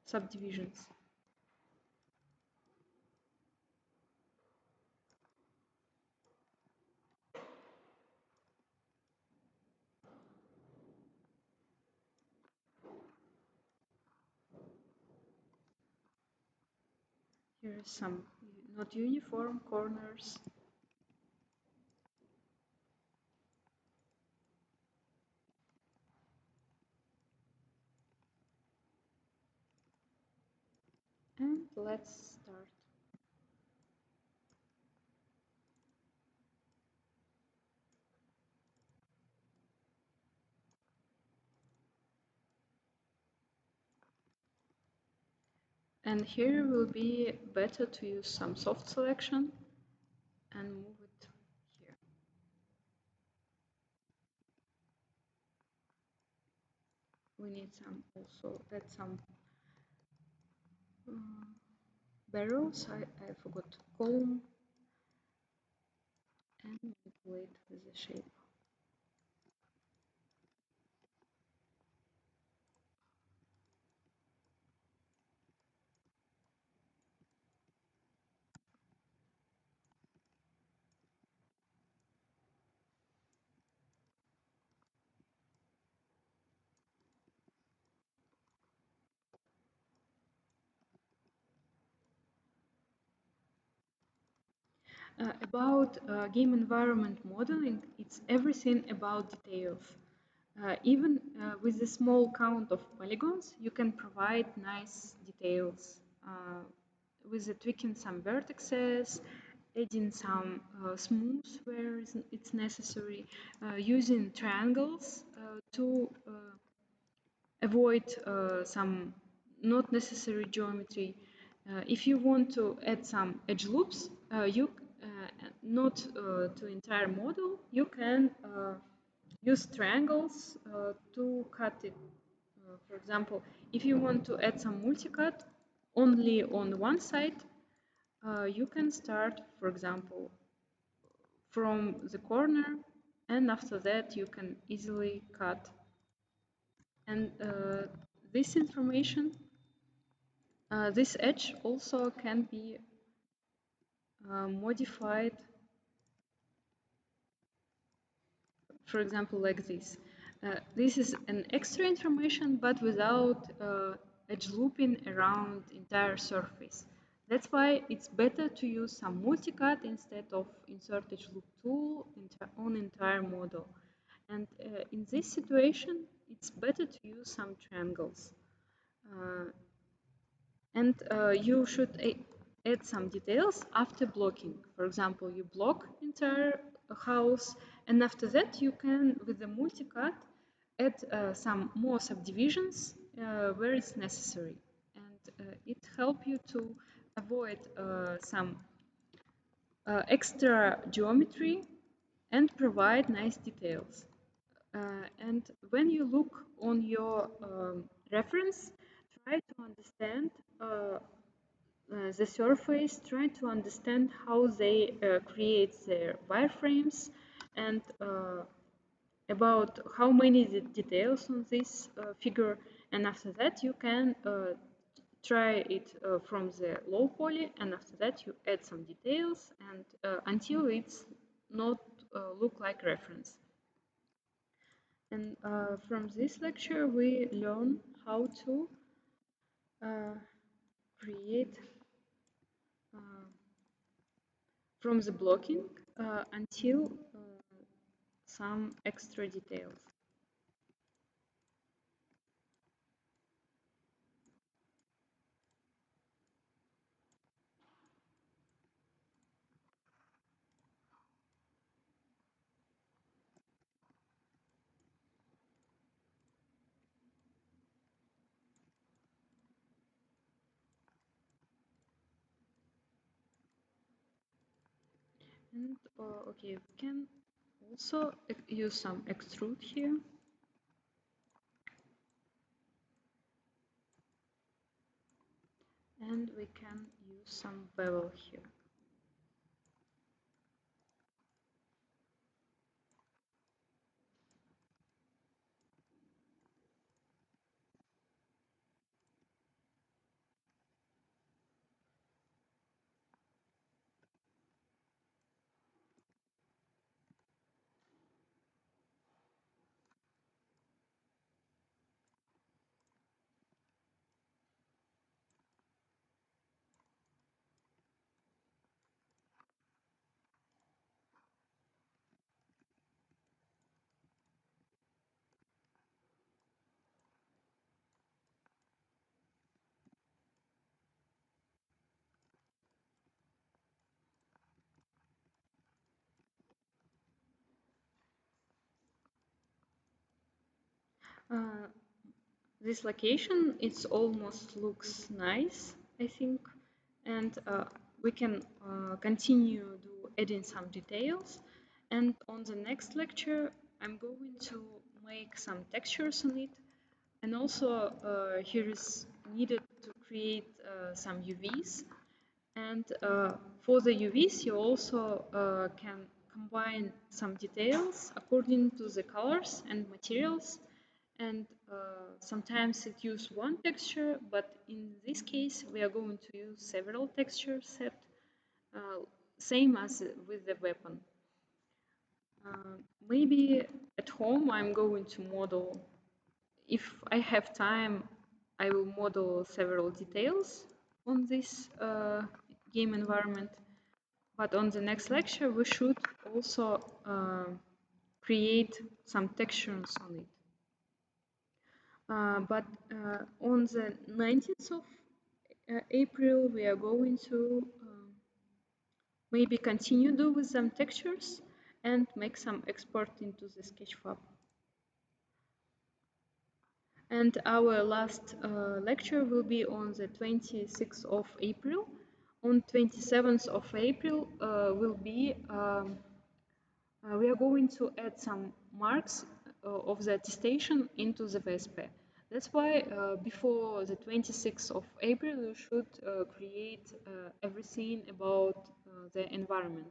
subdivisions. Here are some not uniform corners. And let's start. And here will be better to use some soft selection and move it here. We need some also add some barrels. I forgot comb and manipulate with the shape. About game environment modeling, it's everything about details. Even with the small count of polygons, you can provide nice details with the tweaking some vertices, adding some smooth where it's necessary, using triangles to avoid some not necessary geometry. If you want to add some edge loops, you not to entire model, you can use triangles to cut it. For example, if you want to add some multicut only on one side, you can start, for example, from the corner, and after that you can easily cut. And this information, this edge also can be modified, for example, like this. This is an extra information, but without edge looping around entire surface. That's why it's better to use some multicut instead of insert edge loop tool on entire model. And in this situation, it's better to use some triangles. And you should add some details after blocking. For example, you block entire house, and after that you can, with the multicut, add some more subdivisions where it's necessary. And it helps you to avoid some extra geometry and provide nice details. And when you look on your reference, try to understand the surface, try to understand how they create their wireframes and about how many details on this figure. And after that, you can try it from the low poly, and after that you add some details and until it's not look like reference. And from this lecture, we learn how to uh, create from the blocking until some extra details. And okay, we can also use some extrude here. And we can use some bevel here. Uh, this location, it almost looks nice, I think, and we can continue to adding some details. And on the next lecture, I'm going to make some textures on it, and also here is needed to create some UVs. And for the UVs, you also can combine some details according to the colors and materials. And sometimes it use one texture, but in this case, we are going to use several texture set, uh, same as with the weapon. Maybe at home, I'm going to model. If I have time, I will model several details on this game environment. But on the next lecture, we should also create some textures on it. But on the 19th of April, we are going to maybe continue do with some textures and make some export into the Sketchfab. And our last lecture will be on the 26th of April. On 27th of April will be we are going to add some marks of the attestation into the VSP. That's why before the 26th of April, you should create everything about the environment.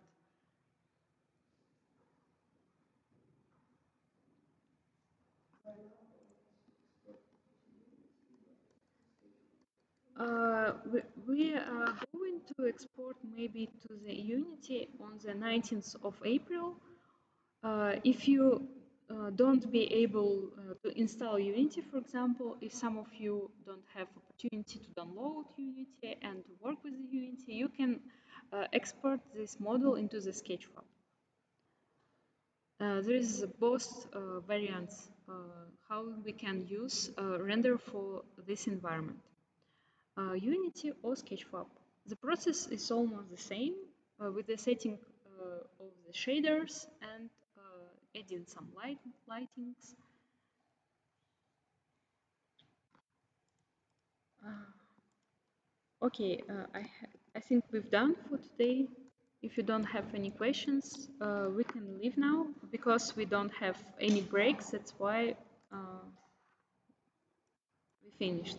We are going to export maybe to the Unity on the 19th of April. If you don't be able to install Unity, for example, if some of you don't have opportunity to download Unity and to work with the Unity, you can export this model into the Sketchfab. There is both variants how we can use render for this environment. Unity or Sketchfab. The process is almost the same with the setting of the shaders and adding some lightings. Okay, I think we've done for today. If you don't have any questions, we can leave now because we don't have any breaks. That's why we finished.